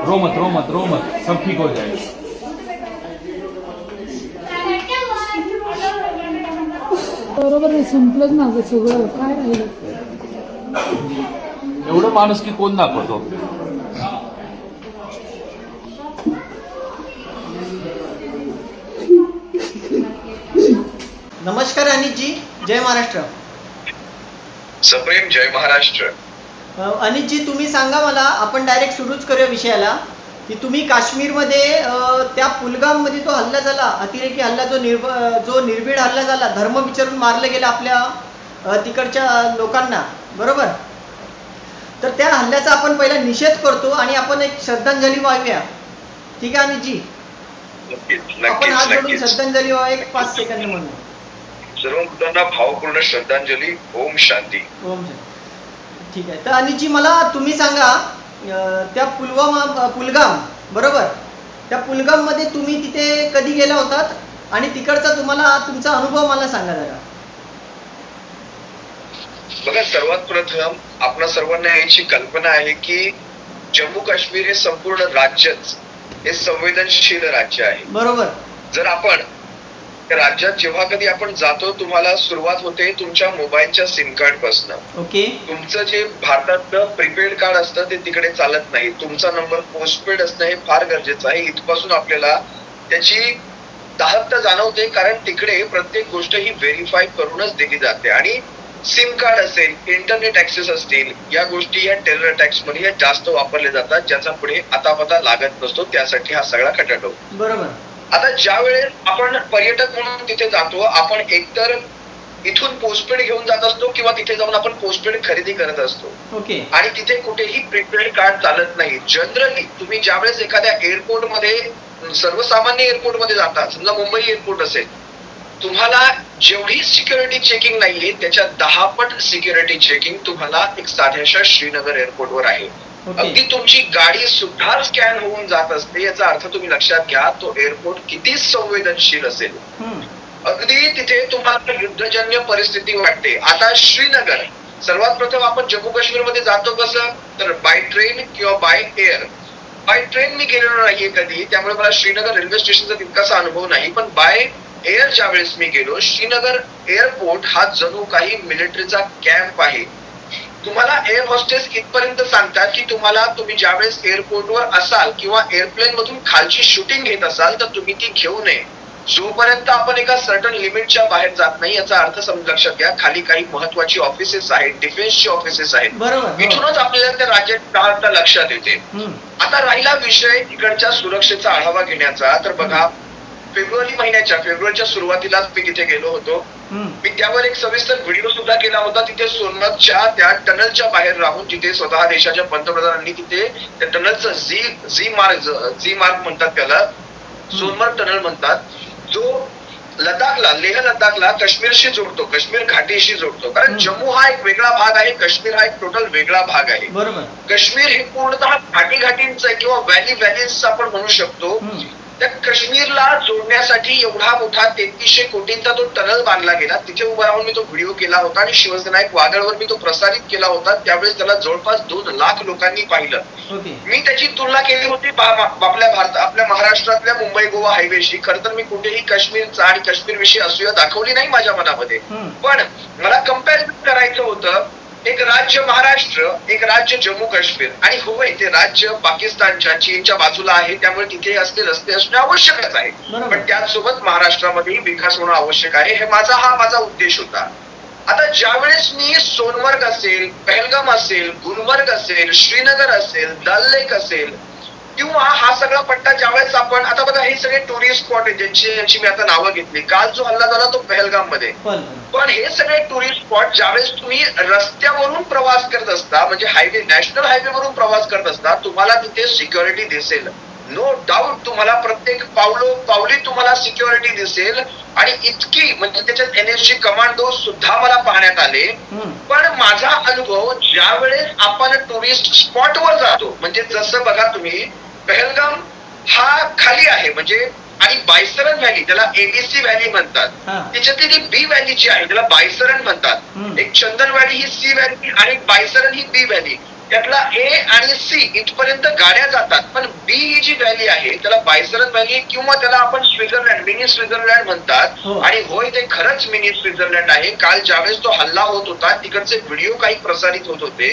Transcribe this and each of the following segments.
Row मत row मत row मत, सब ठीक हो जाएगा। बरोबर आहे, संपलंच ना गं सगळं, काय राहिलं? एवढं माणूस की कोण दाखवतो? नमस्कार अनितजी, जय महाराष्ट्र। सप्रेम जय महाराष्ट्र। अनितजी, तुम्ही सांगा मला, आपण डायरेक्ट सुरूच करूया विषयाला, की तुम्ही काश्मीरमध्ये त्या पुलगाममध्ये तो हल्ला झाला, अतिरेकी हल्ला, जो निर्भीड हल्ला झाला, धर्म विचारून मारलं गेलं आपल्या तिकडच्या लोकांना, बरोबर? तर त्या हल्ल्याचा आपण पहिला निषेध करतो आणि आपण एक श्रद्धांजली वाहूया, ठीक आहे अनितजी? आपण हात जोडून श्रद्धांजली वाहूया, एक 5 सेकंद म्हणून। सर्व मुलांना भावपूर्ण श्रद्धांजली। ओम शांती। ओम शांती। ठीक आहे, तर अनितजी मला तुम्ही सांगा, त्या पुलगाम, बरोबर, त्या पुलगाम मध्ये तुम्ही तिथे कधी गेला होतात आणि तिकडचा तुमचा अनुभव मला सांगा जरा। बघा, सर्वात प्रथम आपल्या सर्वांना याची कल्पना आहे की जम्मू काश्मीर हे संपूर्ण राज्यच हे संवेदनशील राज्य आहे, बरोबर? जर आपण राज्यात जेव्हा कधी आपण जातो, तुम्हाला सुरुवात होते तुमच्या मोबाईलच्या सिम कार्ड पासून। ओके। तुमचं जे भारतातलं प्रीपेड कार्ड असतं ते तिकडे चालत नाही, तुमचा नंबर पोस्टपेड असणं हे फार गरजेचं आहे। इथपासून आपल्याला त्याची दाहकता जाणवते, कारण तिकडे प्रत्येक गोष्ट ही व्हेरीफाय करूनच दिली जाते। आणि सिम कार्ड असेल, इंटरनेट ऍक्सेस असतील, या गोष्टी या टेरर अटॅक्स मध्ये या जास्त वापरले जातात, ज्याचा पुढे अतापता लागत नसतो, त्यासाठी हा सगळा खटाटो, बरोबर? आता ज्या वेळेस आपण पर्यटक म्हणून तिथे जातो, आपण एकतर इथून पोस्टपेड घेऊन जात असतो किंवा तिथे जाऊन आपण पोस्टपेड खरेदी करत असतो। ओके। आणि तिथे कुठेही प्रीपेड कार्ड चालत नाही। जनरली तुम्ही ज्यावेळेस एखाद्या एअरपोर्ट मध्ये, सर्वसामान्य एअरपोर्ट मध्ये जाता, समजा मुंबई एअरपोर्ट असेल, तुम्हाला जेवढी सिक्युरिटी चेकिंग नाहीये त्याच्या 10 पट सिक्युरिटी चेकिंग तुम्हाला एक साध्याशा श्रीनगर एअरपोर्ट वर आहे। अगदी तुमची गाडी सुद्धा स्कॅन होऊन जात असते, याचा अर्थ तुम्ही लक्षात घ्या तो एअरपोर्ट किती संवेदनशील असेल। अगदी तिथे तुम्हाला युद्धजन्य परिस्थिती वाटते। आता श्रीनगर, सर्वात प्रथम आपण जम्मू काश्मीर मध्ये जातो कसं, तर बाय ट्रेन किंवा बाय एअर। बाय ट्रेन मी गेलेलो नाहीये कधी, त्यामुळे मला श्रीनगर रेल्वे स्टेशनचा तितकासा अनुभव नाही, पण बाय एअर ज्या वेळेस मी गेलो, श्रीनगर एअरपोर्ट हा जणू काही मिलिटरीचा कॅम्प आहे। तुम्हाला एअर होस्टेस इथपर्यंत सांगतात की तुम्ही ज्यावेळेस एअरपोर्टवर असाल किंवा एअरप्लेन मधून खालची शूटिंग घेत असाल तर तुम्ही ती घेऊ नये, जोपर्यंत आपण एका सर्टन लिमिटच्या बाहेर जात नाही। याचा अर्थ लक्षात घ्या, खाली काही महत्वाची ऑफिसेस आहेत, डिफेन्सची ऑफिसेस आहेत, बरोबर? इथूनच आपल्याला त्या राज्यात लक्षात येते। आता राहिला विषय तिकडच्या सुरक्षेचा आढावा घेण्याचा, तर बघा, फेब्रुवारीच्या सुरुवातीलाच मी तिथे गेलो होतो। मी त्यावर एक सविस्तर व्हिडिओ सुद्धा केला होता। तिथे सोनमर्गच्या त्या टनलच्या बाहेर राहून, जिथे स्वतः देशाच्या पंतप्रधानांनी तिथे त्या टनलचं झी मार्ग म्हणतात त्याला, सोनमर्ग टनल म्हणतात, जो लेह लडाखला काश्मीरशी जोडतो, काश्मीर घाटीशी जोडतो। कारण जम्मू हा एक वेगळा भाग आहे, काश्मीर हा एक टोटल वेगळा भाग आहे, बरोबर? काश्मीर हे पूर्णतः घाटींचा किंवा व्हॅलीज आपण म्हणू शकतो। त्या काश्मीरला जोडण्यासाठी एवढा मोठा 3300 कोटींचा तो टनल बांधला गेला। तिथे उभा राहून मी तो व्हिडिओ केला होता आणि शिवसेना एक वादळवर मी तो प्रसारित केला होता। त्यावेळेस त्याला जवळपास 2 लाख लोकांनी पाहिलं। मी त्याची तुलना केली होती आपल्या महाराष्ट्रातल्या मुंबई गोवा हायवेशी। खरं तर मी कुठेही काश्मीरचा आणि काश्मीर विषयी असूया दाखवली नाही माझ्या मनामध्ये, पण मला कंपॅरिझन करायचं होतं। एक राज्य महाराष्ट्र, एक राज्य जम्मू काश्मीर, आणि होय ते राज्य पाकिस्तानच्या, चीनच्या बाजूला आहे, त्यामुळे तिथे असले रस्ते असणे आवश्यकच आहे, पण त्याचसोबत महाराष्ट्रामध्येही विकास होणं आवश्यक आहे, हे माझा उद्देश होता। आता ज्यावेळेस मी सोनमर्ग असेल, पहलगाम असेल, गुलमर्ग असेल, श्रीनगर असेल, दल लेक असेल, किंवा हा सगळा पट्टा ज्यावेळेस आपण, आता बघा हे सगळे टुरिस्ट स्पॉट आहेत ज्यांची मी आता नावं घेतली। काल जो हल्ला झाला तो पहलगाम मध्ये, पण हे सगळे टुरिस्ट स्पॉट ज्यावेळेस तुम्ही रस्त्यावरून प्रवास करत असता, म्हणजे नॅशनल हायवे वरून प्रवास करत असता, तुम्हाला तिथे सिक्युरिटी दिसेल, नो डाऊट। तुम्हाला प्रत्येक पावली तुम्हाला सिक्युरिटी दिसेल, आणि इतकी म्हणजे त्याच्यात एनएसजी कमांडो सुद्धा मला पाहण्यात आले। पण माझा अनुभव ज्यावेळेस आपण टुरिस्ट स्पॉट वर जातो, म्हणजे जसं बघा तुम्ही, पहलगाम हा खाली आहे, म्हणजे, आणि बायसरन व्हॅली, त्याला एबीसी व्हॅली म्हणतात, त्याच्यातली ती बी व्हॅली जी आहे त्याला बायसरन म्हणतात। एक चंदन व्हॅली ही सी व्हॅली आणि बायसरन ही बी व्हॅली। त्यातला ए आणि सी इथपर्यंत गाड्या जातात, पण बी ही जी व्हॅली आहे त्याला बायसरन व्हॅली किंवा त्याला आपण स्वित्झर्लंड, मिनी स्वित्झर्लंड म्हणतात. हो. आणि होय, ते खरंच मिनी स्वित्झर्लंड आहे. काल ज्यावेळेस तो हल्ला होत होता, तिकडचे व्हिडिओ काही प्रसारित होत होते,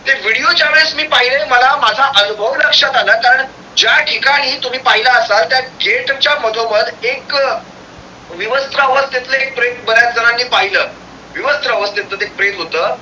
ते व्हिडिओ ज्यावेळेस मी पाहिले, मला माझा अनुभव लक्षात आला. कारण ज्या ठिकाणी तुम्ही पाहिला असाल त्या गेटच्या मधोमध एक विवस्त्र अवस्थेतलं एक प्रेत बऱ्याच जणांनी पाहिलं. विवस्त्र अवस्थेतलं ते प्रेत होतं.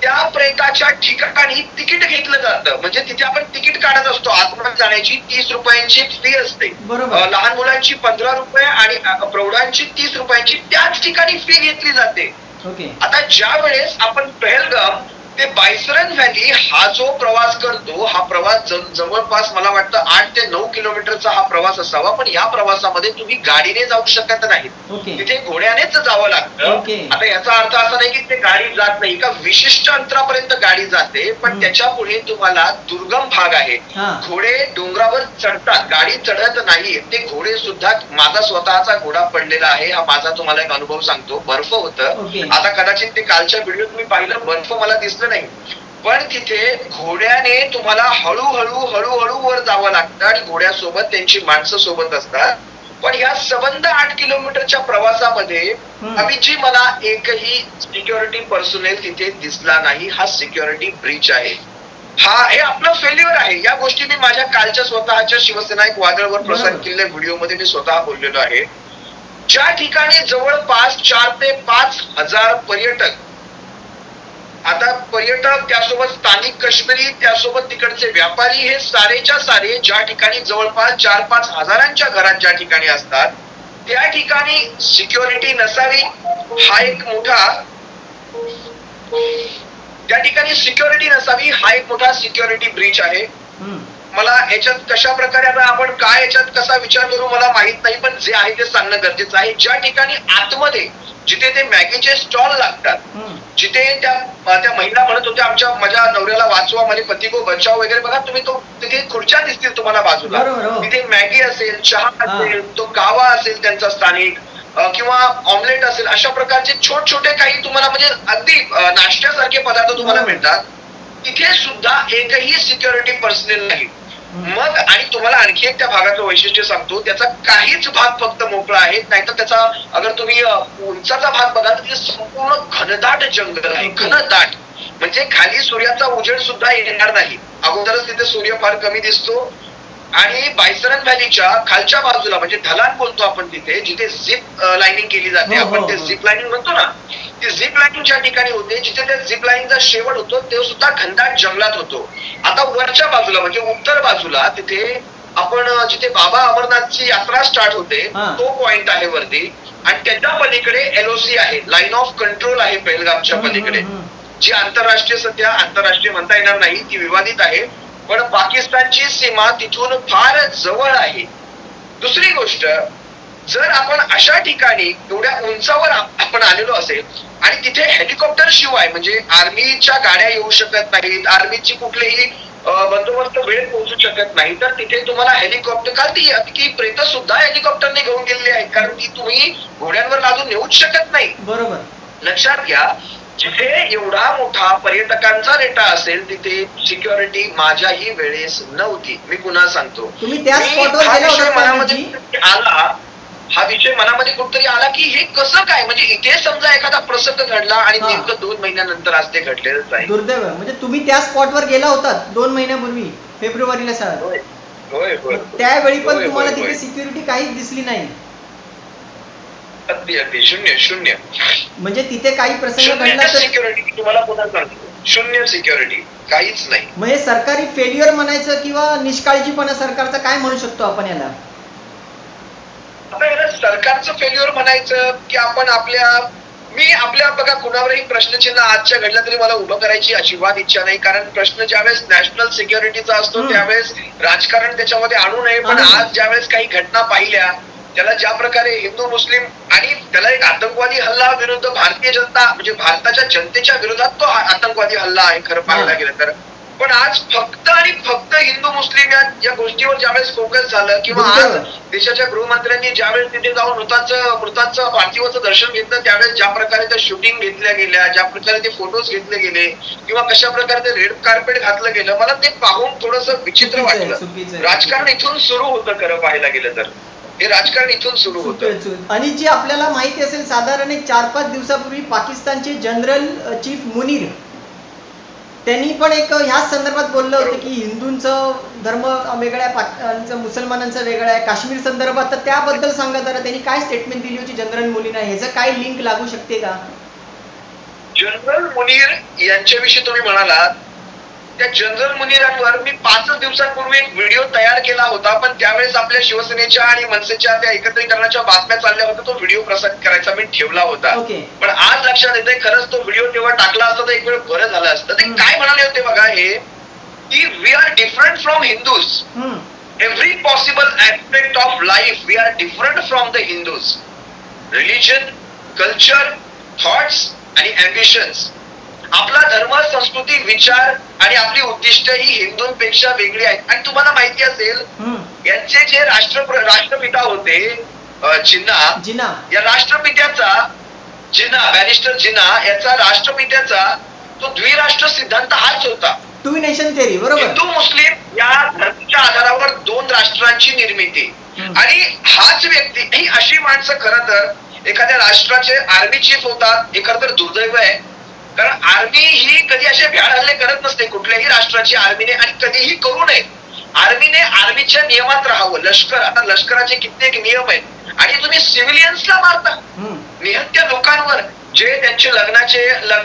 त्या प्रेताच्या ठिकाणी तिकीट घेतलं जातं. म्हणजे तिथे आपण तिकीट काढत असतो. आतमध्ये जाण्याची 30 रुपयांची फी असते. बरोबर. लहान मुलांची 15 रुपये आणि प्रौढांची 30 रुपयांची त्याच ठिकाणी फी घेतली जाते. ओके. आता ज्या वेळेस आपण पहलगाम ते बायसरन व्हॅली हा जो प्रवास करतो, हा प्रवास जवळपास मला वाटतं 8 ते 9 किलोमीटरचा हा प्रवास असावा. पण या प्रवासामध्ये तुम्ही गाडीने जाऊ शकत नाही. ओके. तिथे घोड्यानेच जावं लागतं. ओके. आता याचा अर्थ असा नाही की ते गाडी जात नाही, का विशिष्ट अंतरापर्यंत गाडी जाते, पण त्याच्या पुढे तुम्हाला दुर्गम भाग आहे. हा. घोडे डोंगरावर चढतात, गाडी चढत नाही. ते घोडे सुद्धा, माझा स्वतःचा घोडा पडलेला आहे, हा माझा तुम्हाला एक अनुभव सांगतो. बर्फ होतं. ओके. आता कदाचित ते कालच्या व्हिडिओ तुम्ही पाहिलं, बर्फ मला दिसलं नाही, पण तिथे घोड्याने तुम्हाला हळूहळू हळूहळू वर जावं लागतं आणि घोड्यासोबत त्यांची माणसं सोबत असतात. पण या सबंध 8 किलोमीटरच्या प्रवासामध्ये अभिजी मला एकही सिक्युरिटी पर्सनेल तिथे दिसला नाही. हा सिक्युरिटी ब्रीच आहे. हे आपलं फेल्युअर आहे. या गोष्टी मी माझ्या कालच्या स्वतःच्या शिवसेना एक वादळवर प्रसारित केलेल्या व्हिडिओमध्ये मी स्वतः बोललेलो आहे. ज्या ठिकाणी जवळपास 4 ते 5 हजार पर्यटक, आता पर्यटक त्यासोबत स्थानिक काश्मीरी, त्यासोबत तिकडचे व्यापारी, हे सारेच्या सारे ज्या ठिकाणी जवळपास 4-5 हजारांच्या घरात ज्या ठिकाणी असतात, त्या ठिकाणी सिक्युरिटी नसावी हा एक मोठा त्या ठिकाणी सिक्युरिटी नसावी हा एक मोठा सिक्युरिटी ब्रीच आहे. मला याच्यात कशा प्रकारे, आता आपण काय याच्यात कसा विचार करू मला माहित नाही, पण जे आहे ते सांगणं गरजेचं आहे. ज्या ठिकाणी आतमध्ये जिथे ते मॅगीचे स्टॉल लागतात, जिथे त्या महिला म्हणत होत्या माझ्या नवऱ्याला वाचवा, माझे पती को बचाव वगैरे, बघा तुम्ही तो तिथे खुर्च्या दिसतील तुम्हाला बाजूला. तिथे मॅगी असेल, चहा असेल, तो कावा असेल त्यांचा स्थानिक, किंवा ऑमलेट असेल, अशा प्रकारचे छोटे काही तुम्हाला म्हणजे अगदी नाश्त्यासारखे पदार्थ तुम्हाला मिळतात. तिथे सुद्धा एकही सिक्युरिटी पर्सनल नाही. मग आणि तुम्हाला आणखी एक त्या भागाचं वैशिष्ट्य सांगतो, त्याचा काहीच भाग फक्त मोकळा आहे, नाहीतर त्याचा अगर तुम्ही उंचाचा भाग बघाल तर संपूर्ण घनदाट जंगल आहे. घनदाट म्हणजे खाली सूर्याचा उजेड सुद्धा येणार नाही. अगोदरच तिथे सूर्य फार कमी दिसतो. आणि बायसरन व्हॅलीच्या खालच्या बाजूला म्हणजे ढलान बोलतो आपण तिथे, जिथे झिप लाइनिंग केली जाते, आपण ते झिप लाइनिंग म्हणतो ना, ती झिप लाइनिंग ज्या ठिकाणी होते, जिथे त्या झिप लाइनिंगचा शेवट होतो, ते सुद्धा घनदाट जंगलात होतो. आता वरच्या बाजूला म्हणजे उत्तर बाजूला तिथे आपण जिथे बाबा अमरनाथची यात्रा स्टार्ट होते, तो पॉइंट आहे वरती. आणि त्याच्या पलीकडे एलओसी आहे, लाईन ऑफ कंट्रोल आहे पहलगामच्या पलीकडे, जी आंतरराष्ट्रीय, सध्या आंतरराष्ट्रीय म्हणता येणार नाही, ती विवादित आहे, पण पाकिस्तानची सीमा तिथून फार जवळ आहे. दुसरी गोष्ट, जर आपण अशा ठिकाणी एवढ्या उंचावर आपण आलेलो असेल आणि तिथे हेलिकॉप्टर शिवाय म्हणजे आर्मीच्या गाड्या येऊ शकत नाहीत, आर्मीची कुठलीही बंदोबस्त वेळेत पोहोचू शकत नाही, तर तिथे तुम्हाला हेलिकॉप्टर, काल ती प्रेत सुद्धा हेलिकॉप्टरने घेऊन गेलेली आहेत, कारण ती तुम्ही घोड्यांवर लादून नेऊच शकत नाही. बरोबर. लक्षात घ्या, जिथे एवढा मोठा पर्यटकांचा रेटा असेल तिथे सिक्युरिटी माझ्याही वेळेस नव्हती. मी पुन्हा सांगतो, तुम्ही त्या स्पॉटवर गेला होता मनामध्ये आला, हा विषय मनामध्ये कुठतरी आला की हे कसं काय, म्हणजे इथे समजा एखादा प्रसंग घडला आणि नेमकं 2 महिन्यानंतर आज ते घडलेलंच आहे. दुर्दैव. म्हणजे तुम्ही त्या स्पॉटवर गेला होता 2 महिन्यापूर्वी, फेब्रुवारीला सर. होय. त्यावेळी पण तुम्हाला तिथे सिक्युरिटी काहीच दिसली नाही. अगदी शून्य. म्हणजे तिथे काही प्रसंग घडला तर सिक्युरिटी, तुम्हाला पुन्हा सांगतो, शून्य सिक्युरिटी, काहीच नाही. म्हणजे सरकारी फेल्युअर म्हणायचं किंवा निष्काळजीपणा सरकारचा, काय म्हणू शकतो आपण याला? आता याला सरकारचं फेल्युअर म्हणायचं की आपण आपल्या बघा, कुणावरही प्रश्नचिन्ह आजच्या घडला तरी मला उभं करायची अजिबात इच्छा नाही, कारण प्रश्न ज्यावेळेस नॅशनल सिक्युरिटीचा असतो त्यावेळेस राजकारण त्याच्यामध्ये आणू नये. पण आज ज्यावेळेस काही घटना पाहिल्या, त्याला ज्या प्रकारे हिंदू मुस्लिम आणि त्याला एक आतंकवादी हल्ला विरुद्ध भारतीय जनता म्हणजे भारताच्या जनतेच्या विरोधात तो आतंकवादी हल्ला आहे खरं पाहायला गेलं तर. पण आज फक्त आणि फक्त हिंदू मुस्लिम या गोष्टीवर ज्यावेळेस फोकस झालं किंवा आज देशाच्या गृहमंत्र्यांनी ज्यावेळेस तिथे जाऊन मृतांचं पार्थिवाचं दर्शन घेतलं त्यावेळेस ज्या प्रकारे त्या शूटिंग घेतल्या गेल्या, ज्या प्रकारे ते फोटोज घेतले गेले किंवा कशा प्रकारे ते रेड कार्पेट घातलं गेलं, मला ते पाहून थोडंसं विचित्र वाटलं. राजकारण इथून सुरू होतं खरं पाहायला गेलं तर, हे राजकारण इथून सुरू होतं. आणि जे आपल्याला माहिती असेल साधारण एक 4-5 दिवसापूर्वी पाकिस्तानचे जनरल चीफ मुनीर त्यांनी पण एक ह्याच संदर्भात बोललं होतं की हिंदूंचं धर्म वेगळा आहे, मुसलमानांचा वेगळा आहे काश्मीर संदर्भात. तर त्याबद्दल सांगा जरा, त्यांनी काय स्टेटमेंट दिली होती जनरल मुनीर, ह्याचं काय लिंक लागू शकते का? जनरल मुनीर यांच्याविषयी तुम्ही म्हणालात, त्या जनरल मुनीरांवर मी 5 दिवसांपूर्वी एक व्हिडिओ तयार केला होता, पण त्यावेळेस आपल्या शिवसेनेच्या आणि मनसेच्या त्या एकत्रीकरणाच्या बातम्या चालल्या होत्या, तो व्हिडिओ प्रसारित करायचा मी ठेवला होता. पण आज लक्षात येतंय खरंच तो व्हिडिओ तेव्हा टाकला असता तर एक वेळ बरं झालं असतं. ते काय म्हणाले होते बघा, हे की we are different from Hindus, every possible aspect of life we are different from the Hindus, religion, culture, thoughts आणि अँबिशन्स. आपला धर्म, संस्कृती, विचार आणि आपली उद्दिष्ट ही हिंदूंपेक्षा वेगळी आहेत. आणि तुम्हाला माहिती असेल यांचे जे राष्ट्रपिता होते जिन्ना, या राष्ट्रपित्याचा जिन्ना, बॅरिस्टर जिन्ना याचा राष्ट्रपित्याचा तो द्विराष्ट्र सिद्धांत हाच होता, टू नेशन थेअरी. बरोबर, हिंदू मुस्लिम या धर्माच्या आधारावर 2 राष्ट्रांची निर्मिती. आणि हाच व्यक्ती, ही अशी माणसं खरं तर एखाद्या राष्ट्राचे आर्मी चीफ होतात, हे खरं तर दुर्दैव आहे. कारण आर्मी ही कधी असे भ्याड हल्ले करत नसते कुठल्याही राष्ट्राची आर्मीने, आणि कधीही करू नये. आर्मीने आर्मीच्या नियमात राहावं. लष्कर, आता लष्कराचे कित्येक नियम आहेत आणि तुम्ही सिव्हिलियन्सला मारता, निहत्या लोकांवर, जे त्यांचे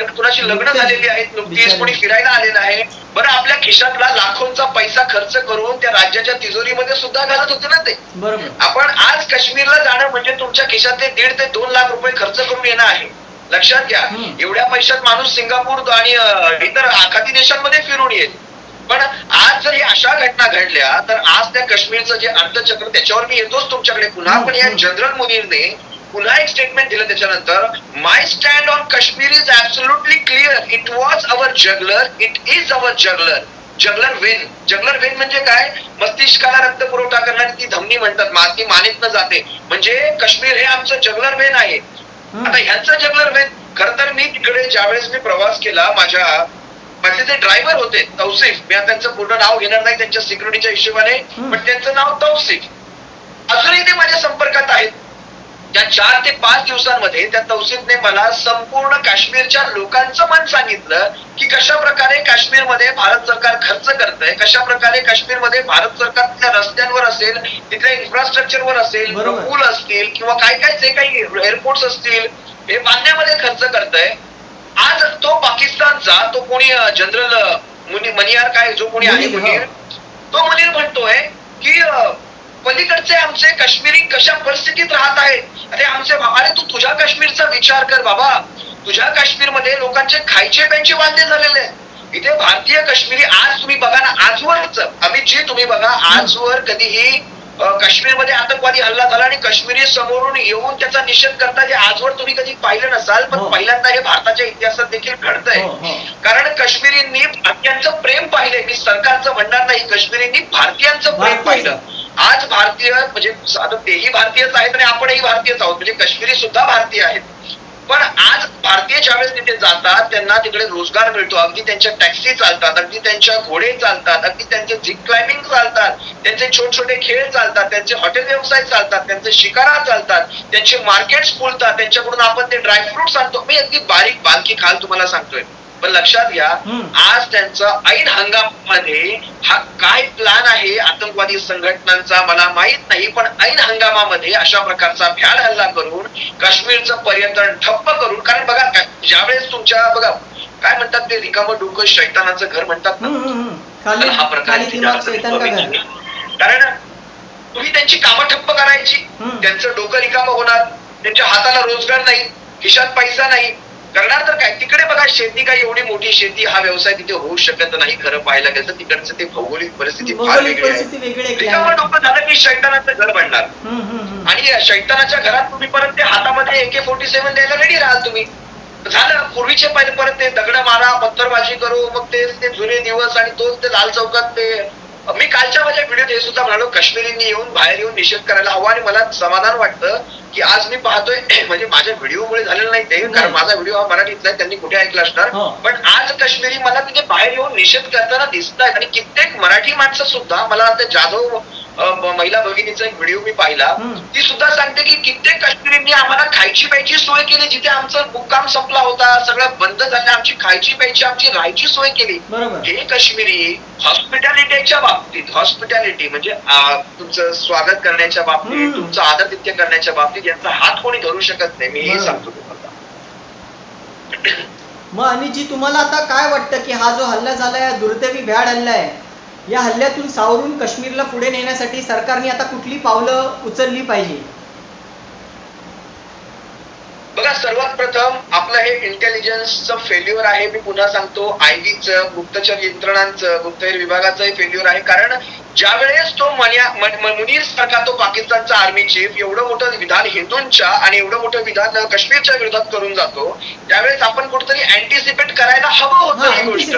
कुणाची लग्न झालेली आहेत नुकतीच, कोणी फिरायला आलेलं आहे, बरं आपल्या खिशातला लाखोंचा पैसा खर्च करून त्या राज्याच्या तिजोरीमध्ये सुद्धा घालत होते ना ते. बरोबर, आपण आज काश्मीरला जाणं म्हणजे तुमच्या खिशातले 1.5 ते 2 लाख रुपये खर्च करून येणं आहे. लक्षात घ्या, एवढ्या पैशात माणूस सिंगापूर आणि इतर आखाती देशांमध्ये फिरून येईल. पण आज जर ही अशा घटना घडल्या तर आज त्या काश्मीरचं जे अर्थचक्र, त्याच्यावर मी येतोच तुमच्याकडे पुन्हा. पण या जनरल मुनीरने पुन्हा एक स्टेटमेंट दिलं त्याच्यानंतर, my stand on Kashmir is absolutely clear, it was our jugular, it is our jugular. Jugular vein, jugular vein म्हणजे काय, मस्तिष्काला रक्त पुरवठा करणारी ती धमनी म्हणतात, ती मानेतनं जाते, म्हणजे काश्मीर हे आमचं जगलर वेन आहे. आता ह्यांचं जगलर वेन, खरं तर मी तिकडे ज्यावेळेस मी प्रवास केला, माझे जे ड्रायव्हर होते तौसिफ, मी त्यांचं पूर्ण नाव घेणार नाही त्यांच्या सिक्युरिटीच्या हिशोबाने, पण त्यांचं नाव तौसिफ, अजूनही ते माझ्या संपर्कात आहेत. त्या 4 ते 5 दिवसांमध्ये त्या तौसिफने मला संपूर्ण काश्मीरच्या लोकांचं मन सांगितलं की कशा प्रकारे काश्मीरमध्ये भारत सरकार खर्च करतंय, कशा प्रकारे काश्मीरमध्ये भारत सरकार तिथल्या रस्त्यांवर असेल, तिथल्या इन्फ्रास्ट्रक्चरवर असेल, पूल असतील किंवा काय काय जे काही एअरपोर्ट्स असतील, हे बांधण्यामध्ये खर्च करतंय. आज तो पाकिस्तानचा तो कोणी जनरल मनियार काय जो कोणी आहे मुनीर, तो मुनीर म्हणतोय की पलीकडचे आमचे काश्मीरी कशा परिस्थितीत राहत आहेत. अरे तू तुझ्या काश्मीरचा विचार कर बाबा, तुझ्या काश्मीरमध्ये लोकांचे खायचे प्यायचे वांदे झालेले आहेत. इथे भारतीय काश्मीरी, आज तुम्ही बघा ना, आजवरच अमितजी तुम्ही बघा, आजवर कधीही काश्मीरमध्ये आतंकवादी हल्ला झाला आणि काश्मीरी समोरून येऊन त्याचा निषेध करता जे आजवर तुम्ही कधी पाहिलं नसाल, पण पहिल्यांदा हे भारताच्या इतिहासात देखील घडतंय. कारण काश्मीरींनी भारतीयांचं प्रेम पाहिलंय. मी सरकारचं म्हणणार नाही, काश्मीरींनी भारतीयांचं प्रेम पाहिलं. आज भारतीय म्हणजे आता तेही भारतीयच आहेत आणि आपणही भारतीयच आहोत, म्हणजे काश्मीरी सुद्धा भारतीय आहेत. पण आज भारतीय ज्यावेळेस तिथे जातात त्यांना तिकडे रोजगार मिळतो, अगदी त्यांच्या टॅक्सी चालतात, अगदी त्यांच्या घोडे चालतात, अगदी त्यांचे झिप क्लाइम्बिंग चालतात, त्यांचे छोटे छोटे खेळ चालतात, त्यांचे हॉटेल व्यवसाय चालतात, त्यांचे शिकारा चालतात, त्यांचे मार्केट्स फुलतात, त्यांच्याकडून आपण ते ड्रायफ्रुट्स आणतो. मी अगदी बारीक बालकी खाल तुम्हाला सांगतोय. पण लक्षात घ्या, आज त्यांचा ऐन हंगामामध्ये हा काय प्लॅन आहे आतंकवादी संघटनांचा मला माहित नाही, पण ऐन हंगामामध्ये अशा प्रकारचा भ्याड हल्ला करून काश्मीरचं पर्यटन ठप्प करून, कारण बघा ज्यावेळेस तुमच्या बघा काय म्हणतात ते रिकामं डोकं शैतानाचं घर म्हणतात ना, हा प्रकार. कारण तुम्ही त्यांची कामं ठप्प करायची, त्यांचं डोकं रिकामं होणार, त्यांच्या हाताला रोजगार नाही, खिशात पैसा नाही, करणार तर काय. तिकडे बघा शेती, काही एवढी मोठी शेती हा व्यवसाय तिथे होऊ शकत नाही. खरं पाहायला गेलं तर तिकडचं ते भौगोलिक परिस्थिती फार वेगळी आहे. रिकामं डोकं झालं की शैतानाचं घर बनणार, आणि शैतानाच्या घरात तुम्ही परत ते हातामध्ये AK-47 द्यायला रेडी राहाल तुम्ही. झालं पूर्वीचे परत ते दगड मारा पत्थरबाजी करू मग ते जुने दिवस आणि तोच ते लाल चौकात ते मी कालच्या माझ्या व्हिडिओत हे सुद्धा म्हणालो काश्मीरींनी बाहेर येऊन निषेध करायला हवा आणि मला समाधान वाटतं की आज मी पाहतोय म्हणजे माझ्या व्हिडिओमुळे झालेलं नाही ते कारण माझा व्हिडिओ हा मराठीत नाही त्यांनी कुठे ऐकला असणार पण आज काश्मीरी मला तिथे बाहेर येऊन निषेध करताना दिसत आहेत आणि कित्येक मराठी माणसं सुद्धा मला आता जाधव महिला भगिनीचा एक व्हिडिओ मी पाहिला ती सुद्धा सांगते की कित्येक काश्मीरींनी आम्हाला खायची प्यायची सोय केली जिथे आमचं मुक्काम संपला होता सगळं बंद झालं आमची खायची प्यायची आमची राहायची सोय केली हे काश्मीरी हॉस्पिटॅलिटीच्या बाबतीत हॉस्पिटॅलिटी म्हणजे तुमचं स्वागत करण्याच्या बाबतीत तुमचं आदरातिथ्य करण्याच्या बाबतीत यांचा हात कोणी धरू शकत नाही मी हे सांगतो तुम्हाला. मग आणि जी तुम्हाला आता काय वाटतं की हा जो हल्ला झालाय दुर्दैवी भ्याड हल्ला आहे या हल्ल्यातून सावरून काश्मीरला पुढे नेण्यासाठी सरकारने आता कुठली पावलं उचलली पाहिजे? बघा सर्वात प्रथम आपलं हे इंटेलिजन्सचं फेल्युअर आहे मी पुन्हा सांगतो आयबीचं गुप्तचर यंत्रणांचं गुप्तहेर विभागाचं फेल्युअर आहे कारण ज्यावेळेस तो मुनीर सारखा तो पाकिस्तानचा आर्मी चीफ एवढं मोठं विधान हिंदूंच्या आणि एवढं मोठं विधान काश्मीरच्या विरोधात करून जातो त्यावेळेस आपण कुठेतरी अँटिसिपेट करायला हवं होतं ही गोष्ट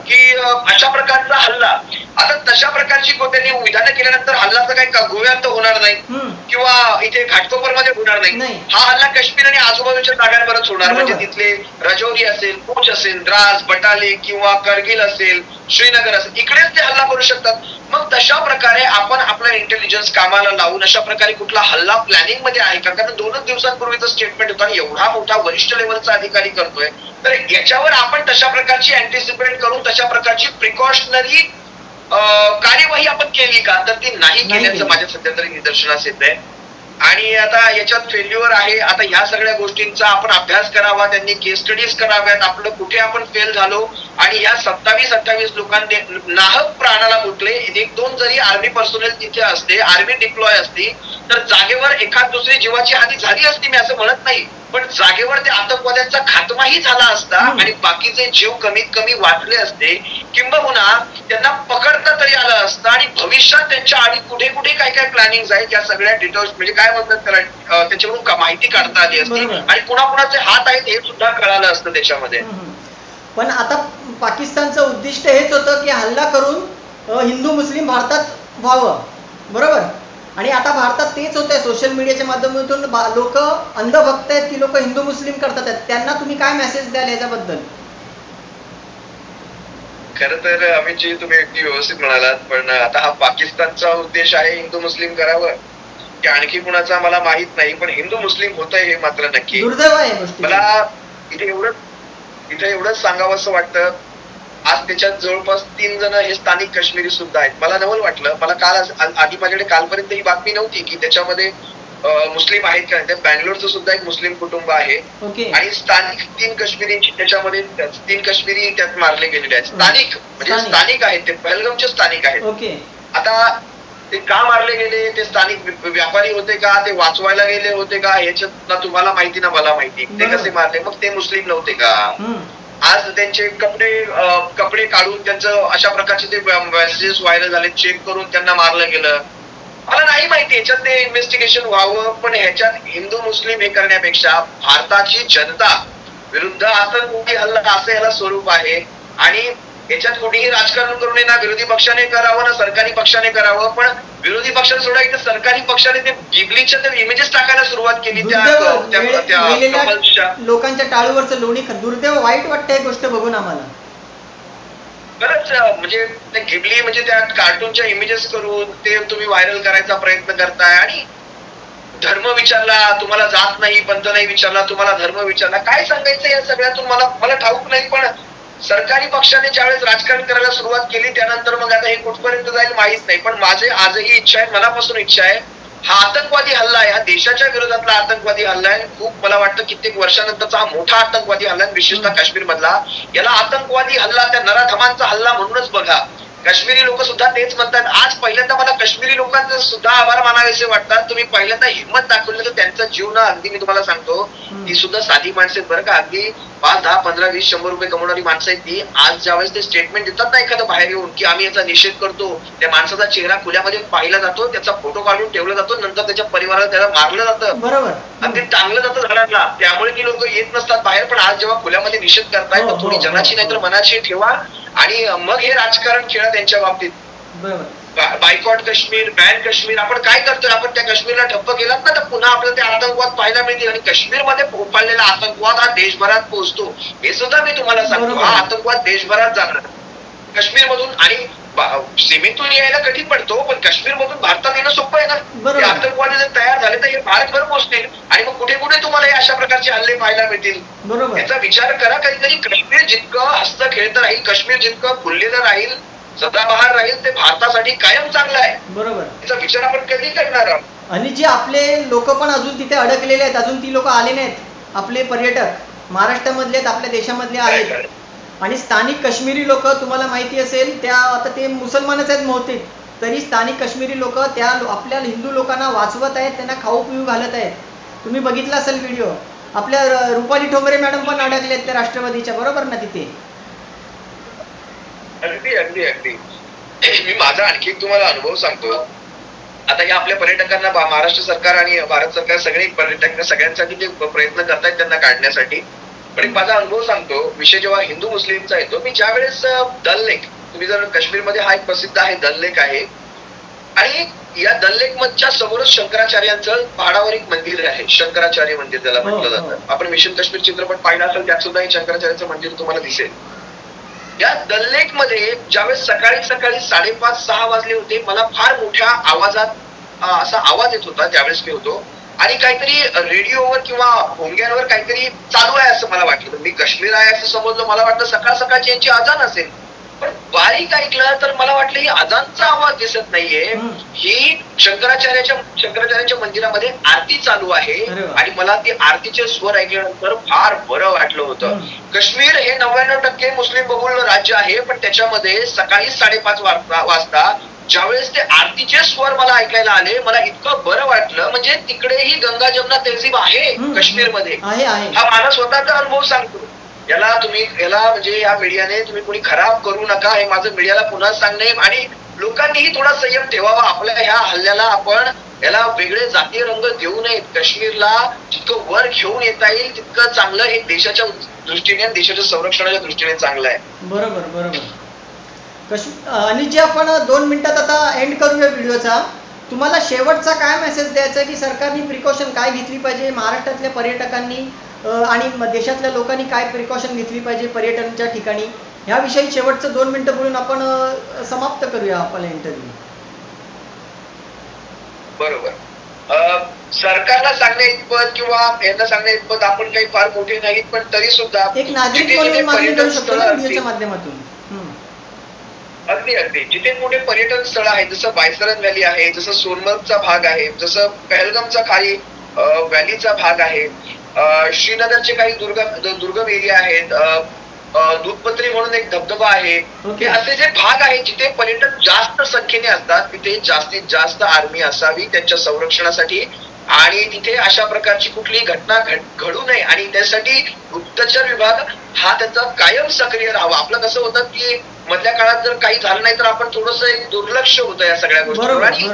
की अशा प्रकारचा हल्ला आता तशा प्रकारची त्यांनी विधानं केल्यानंतर हल्लाचं काही गोव्यात होणार नाही किंवा इथे घाटकोपरमध्ये होणार नाही हा हल्ला काश्मीर आणि आजूबाजूच्या जागांवरच होणार म्हणजे तिथले रजौरी असेल पूंछ असेल द्रास बटाली किंवा करगिल असेल श्रीनगर असेल इकडेच ते हल्ला करू शकतात मग तशा प्रकारे आपण आपलं इंटेलिजन्स कामाला लावून अशा प्रकारे कुठला हल्ला प्लॅनिंग मध्ये आहे का कारण 2 दिवसांपूर्वीचं स्टेटमेंट होतं एवढा मोठा वरिष्ठ लेवलचा अधिकारी करतोय तर याच्यावर आपण तशा प्रकारची अँटिसिपेट करून तशा प्रकारची प्रिकॉशनरी कार्यवाही आपण केली का तर ती नाही केल्याचं माझ्या सध्या तरी निदर्शनास येत आहे आणि आता याच्यात फेल्युअर आहे आता ह्या सगळ्या गोष्टींचा आपण अभ्यास करावा त्यांनी केस स्टडीज कराव्यात आपलं कुठे आपण फेल झालो आणि ह्या 27-28 लोकांनी नाहक प्राणाला मुकले 1-2 जरी आर्मी पर्सोनेल तिथे असते आर्मी डिप्लॉय असती तर जागेवर एखाद दुसरी जीवाची हानी झाली असती मी असं म्हणत नाही पण जागेवर त्या आतंकवाद्यांचा खात्माही झाला असता आणि बाकीचे जीव कमीत कमी वाचले असते किंबहुना त्यांना पकडता तरी आलं असतं आणि भविष्यात त्यांच्या आणि कुठे कुठे काय काय प्लॅनिंग आहेत या सगळ्या डिटेल्स म्हणजे काय म्हणतात त्याला त्याच्यावरून माहिती काढता आली असती आणि कुणाकुणाचे हात आहेत हे सुद्धा कळालं असतं त्याच्यामध्ये. पण आता पाकिस्तानचं उद्दिष्ट हेच होतं की हल्ला करून हिंदू मुस्लिम भारतात व्हावं बरोबर आणि आता भारतात तेच होत आहे सोशल मीडियाच्या माध्यमातून लोक अंधभक्त आहेत की लोक हिंदू मुस्लिम करतात त्यांना तुम्ही काय मेसेज द्याल याच्याबद्दल? खरं तर अमितजी तुम्ही अगदी व्यवस्थित म्हणालात पण आता हा पाकिस्तानचा उद्देश आहे हिंदू मुस्लिम करावं की आणखी कुणाचा मला माहित नाही पण हिंदू मुस्लिम होत आहे हे मात्र नक्की दुर्दैव आहे. मला इथे एवढंच सांगावं असं वाटतं आज त्याच्यात जवळपास 3 जण हे स्थानिक काश्मीरी सुद्धा आहेत मला नवल वाटलं मला काल आधी माझ्याकडे कालपर्यंत ही बातमी नव्हती की त्याच्यामध्ये मुस्लिम आहेत का नाही बँगलोरचं सुद्धा एक मुस्लिम कुटुंब आहे आणि स्थानिक 3 काश्मीरींची त्याच्यामध्ये 3 काश्मीरी त्यात मारले गेलेले आहेत स्थानिक म्हणजे स्थानिक आहेत ते पहलगामचे स्थानिक आहेत आता ते का मारले गेले ते स्थानिक व्यापारी होते का ते वाचवायला गेले होते का ह्याच्यात ना तुम्हाला माहिती ना मला माहिती ते कसे मारले मग ते मुस्लिम नव्हते का आज त्यांचे कपडे काढून त्यांचं अशा प्रकारचे ते मेसेजेस व्हायरल झाले चेक करून त्यांना मारलं गेलं मला नाही माहिती याच्यात ते इन्व्हेस्टिगेशन व्हावं पण ह्याच्यात हिंदू मुस्लिम हे करण्यापेक्षा भारताची जनता विरुद्ध आतंकवादी हल्ला असं याला स्वरूप आहे आणि याच्यात कोणीही राजकारण करू नये ना विरोधी पक्षाने करावं ना सरकारी पक्षाने करावं पण विरोधी पक्षाने सोडा इथे सरकारी पक्षाने ते गिबलीच्या ते इमेजेस टाकायला सुरुवात केली त्या लोकांच्या टाळूवरचं लोणी दुर्दैव वाईट वाटतं ही गोष्ट बघून आम्हाला खरंच म्हणजे ते गिबली म्हणजे त्या कार्टूनच्या इमेजेस करून ते तुम्ही व्हायरल करायचा प्रयत्न करताय आणि धर्म विचारला तुम्हाला जात नाही पंथ नाही विचारला तुम्हाला धर्म विचारला काय सांगायचं या सगळ्यातून मला ठाऊक नाही पण सरकारी पक्षाने ज्यावेळेस राजकारण करायला सुरुवात केली त्यानंतर मग आता हे कुठपर्यंत जाईल माहित नाही पण माझे आजही इच्छा आहे मनापासून इच्छा आहे हा आतंकवादी हल्ला आहे हा देशाच्या विरोधातला आतंकवादी हल्ला आहे खूप मला वाटतं कित्येक वर्षानंतरचा हा मोठा आतंकवादी हल्ला आहे विशेषतः काश्मीर मधला याला आतंकवादी हल्ला त्या नराधमांचा हल्ला म्हणूनच बघा काश्मीरी लोक सुद्धा तेच म्हणतात. आज पहिल्यांदा मला काश्मीरी लोकांचे सुद्धा आभार मानावेसे वाटतात. तुम्ही पहिल्यांदा हिंमत दाखवली तर त्यांचा जीव ना अगदी मी तुम्हाला सांगतो ती सुद्धा साधी माणसं आहेत बरं का. अगदी 5, 10, 15, 20, 100 रुपये कमवणारी माणसं आहेत ती. आज ज्यावेळेस ते स्टेटमेंट देतात ना एखादं बाहेर येऊन की आम्ही याचा निषेध करतो, त्या माणसाचा चेहरा खुल्यामध्ये पाहिला जातो, त्याचा फोटो काढून ठेवला जातो, नंतर त्याच्या परिवाराला त्याला मारलं जातं, बरोबर, अगदी टांगलं जातं झाडांना. त्यामुळे ती लोक येत नसतात बाहेर. पण आज जेव्हा खुल्यामध्ये निषेध करतायत तर थोडी जनाची नाही तर मनाची ठेवा आणि मग हे राजकारण खेळा त्यांच्या बाबतीत. बरोबर. बायकॉट काश्मीर, बॅन काश्मीर, आपण काय करतोय? आपण त्या काश्मीरला ठप्प केलात ना तर पुन्हा आपल्याला ते आतंकवाद पाहायला मिळतील आणि काश्मीरमध्ये फोफाळलेला आतंकवाद हा देशभरात पोहोचतो. हे सुद्धा मी तुम्हाला सांगतो. हा आतंकवाद देशभरात जाणार काश्मीरमधून आणि सीमेतून यायला कठीण पडतो पण काश्मीरमधून भारतात येणं सोपं आहे ना. ते आतंकवादी जर तयार झाले तर हे भारतभर पोहोचतील आणि मग कुठे कुठे तुम्हाला हे अशा प्रकारचे हल्ले पाहायला मिळतील. बरोबर. याचा विचार करा कधीतरी. काश्मीर जितकं हस्त खेळतं राहील, काश्मीर जितकं फुललेलं राहील, सदाबहार राहील, ते भारतासाठी कायम चांगलं आहे. बरोबर. याचा विचार आपण कधी करणार आहोत? आणि जे आपले लोक पण अजून तिथे अडकलेले आहेत, अजून ती लोक आले नाहीत. आपले पर्यटक महाराष्ट्रामधले आहेत, आपल्या देशामधले आहेत आणि स्थानिक काश्मीरी लोक तुम्हाला माहिती असेल त्या आता ते मुसलमानच आहेत बहुतेक, तरी स्थानिक काश्मीरी लोक त्या आपल्या हिंदू लोकांना वाचवत आहेत, त्यांना खाऊ पिऊ घालत आहेत. तुम्ही बघितला असेल व्हिडिओ. आपल्या रुपाली ठोंबरे मॅडम पण अडकले आहेत त्या राष्ट्रवादीच्या, बरोबर ना तिथे. अगदी अगदी अगदी. मी माझा आणखी तुम्हाला अनुभव सांगतो. आता या आपल्या पर्यटकांना महाराष्ट्र सरकार आणि भारत सरकार सगळे पर्यटक सगळ्यांसाठी ते प्रयत्न करतायत त्यांना काढण्यासाठी. पण एक माझा अनुभव सांगतो. विषय जेव्हा हिंदू मुस्लिमचा येतो, मी ज्या वेळेस दल लेक, तुम्ही जर काश्मीरमध्ये हा एक प्रसिद्ध आहे दल लेक आहे आणि या दल लेक मधच्या समोरच शंकराचार्यांचं पहाडावर एक मंदिर आहे. शंकराचार्य मंदिर त्याला म्हटलं जातं. आपण मिशन काश्मीर चित्रपट पाहिला असेल त्यात सुद्धा हे शंकराचार्यांचं मंदिर तुम्हाला दिसेल. या दल लेक मध्ये ज्यावेळेस सकाळी 5:30-6 वाजले होते, मला फार मोठ्या आवाजात असा आवाज येत होता त्यावेळेस मी होतो आणि काहीतरी रेडिओवर किंवा भोंग्यांवर काहीतरी चालू आहे असं मला वाटलं. मी काश्मीर आहे असं समजलं. मला वाटलं सकाळची यांची अजान असेल. पण बारीक ऐकलं तर मला वाटलं ही अजानचा आवाज दिसत नाहीये, ही शंकराचार्याच्या मंदिरामध्ये आरती चालू आहे आणि मला ती आरतीचे स्वर ऐकल्यानंतर फार बरं वाटलं होतं. काश्मीर हे 99% मुस्लिम बहुल राज्य आहे पण त्याच्यामध्ये सकाळी 5:30 वाजता ज्यावेळेस ते आरतीचे स्वर मला ऐकायला आले, मला इतकं बरं वाटलं. म्हणजे तिकडेही गंगा जमुना तहसीब आहे काश्मीरमध्ये. हा माझा स्वतःचा अनुभव सांगतो. याला म्हणजे या मीडियाने तुम्ही कोणी खराब करू नका, हे माझं मीडियाला पुन्हा सांगणे आणि लोकांनीही थोडा संयम ठेवावा. आपल्या ह्या हल्ल्याला आपण याला वेगळे जातीय रंग देऊ नयेत. काश्मीरला जितकं वर घेऊन येता येईल तितकं चांगलं हे देशाच्या दृष्टीने, देशाच्या संरक्षणाच्या दृष्टीने चांगलं आहे. बरोबर बरोबर. आणि जे आपण 2 मिनिटात आता एंड करूया व्हिडिओचा, तुम्हाला शेवटचा काय मेसेज द्यायचा की सरकारने प्रिकॉशन काय घेतली पाहिजे, महाराष्ट्रातल्या पर्यटकांनी आणि देशातल्या लोकांनी काय प्रिकॉशन घेतली पाहिजे पर्यटनाच्या ठिकाणी, ह्याविषयी शेवटचं 2 मिनिटं बोलून आपण समाप्त करूया आपला इंटरव्ह्यू. बरोबर. सरकारला सांगण्या इतपत किंवा यांना सांगण्या इतपत आपण काही फार मोठे नाहीत पण तरी सुद्धा एक नागरिक म्हणून मागणी करू शकतो ना व्हिडिओच्या माध्यमातून. अगदी अगदी. जिथे मोठे पर्यटन स्थळ आहेत जसं बायसरन व्हॅली आहे, जसं सोनमर्गचा भाग आहे, जसं पहलगामचा खाली व्हॅलीचा भाग आहे, श्रीनगरचे काही दुर्गम एरिया आहेत, दूधपत्री म्हणून एक धबधबा आहे. हे असे जे भाग आहेत जिथे पर्यटक जास्त संख्येने असतात तिथे जास्तीत जास्त आर्मी असावी त्यांच्या संरक्षणासाठी आणि तिथे अशा प्रकारची कुठलीही घटना घडू नये आणि त्यासाठी गुप्तचर विभाग हा त्याचा कायम सक्रिय राहावा. आपलं कसं होतं की मधल्या काळात जर काही झालं नाही तर आपण थोडंसं एक दुर्लक्ष होतं या सगळ्या गोष्टीवर आणि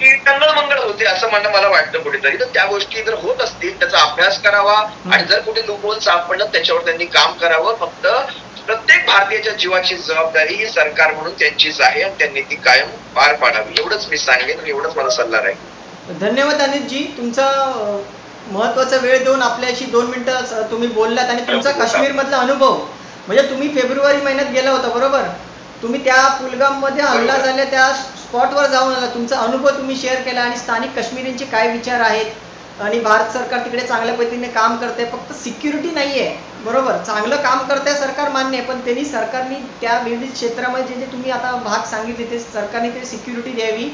ते टंगळमंगळ होते असं म्हणणं मला वाटतं कुठेतरी. तर त्या गोष्टी जर होत असतील त्याचा अभ्यास करावा आणि जर कुठे लूपहोल सापडलं त्याच्यावर त्यांनी काम करावं. फक्त प्रत्येक भारतीयाच्या जीवाची जबाबदारी ही सरकार म्हणून त्यांचीच आहे आणि त्यांनी ती कायम पार पाडावी. एवढंच मी सांगेन आणि एवढंच मला सल्ला राहील. धन्यवाद अनिलजी, तुमचा महत्वाचा वेळ देऊन आपल्याशी 2 मिनिटं तुम्ही बोललात आणि तुमचा काश्मीर मधला अनुभव म्हणजे तुम्ही फेब्रुवारी महिन्यात गेला होता बरोबर. तुम्ही त्या पुलगाम मध्ये हल्ला झाल्या त्या स्पॉटवर जाऊन आला, तुमचा अनुभव तुम्ही शेअर केला आणि स्थानिक काश्मीरींचे काय विचार आहेत आणि भारत सरकार तिकडे चांगल्या पद्धतीने काम करते. फक्त सिक्युरिटी नाहीये बरोबर, चांगलं काम करते सरकार मान्य आहे पण त्यांनी सरकारने त्या विविध क्षेत्रामध्ये जे तुम्ही आता भाग सांगितले ते सरकारने ते सिक्युरिटी द्यावी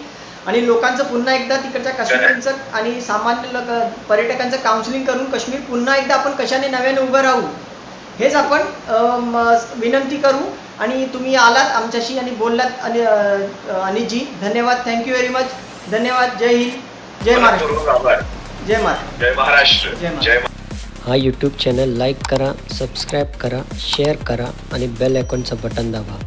आणि लोकांचं पुन्हा एकदा तिकडच्या काश्मीरचं आणि सामान्य पर्यटकांचं काउन्सिलिंग करून काश्मीर पुन्हा एकदा आपण कशाने नव्याने उभं राहू हेच आपण विनंती करू. आणि तुम्ही आलात आमच्याशी आणि बोललात. आणि अनिलजी धन्यवाद, थँक्यू व्हेरी मच. धन्यवाद. जय हिंद, जय महाराष्ट्र. आभार. जय महाराष्ट्र. जय महाराष्ट्र. जय महाराष्ट्र. जय हा यूट्यूब चॅनल लाईक करा, सबस्क्राईब करा, शेअर करा आणि बेल आयकॉनचं बटन दाबा.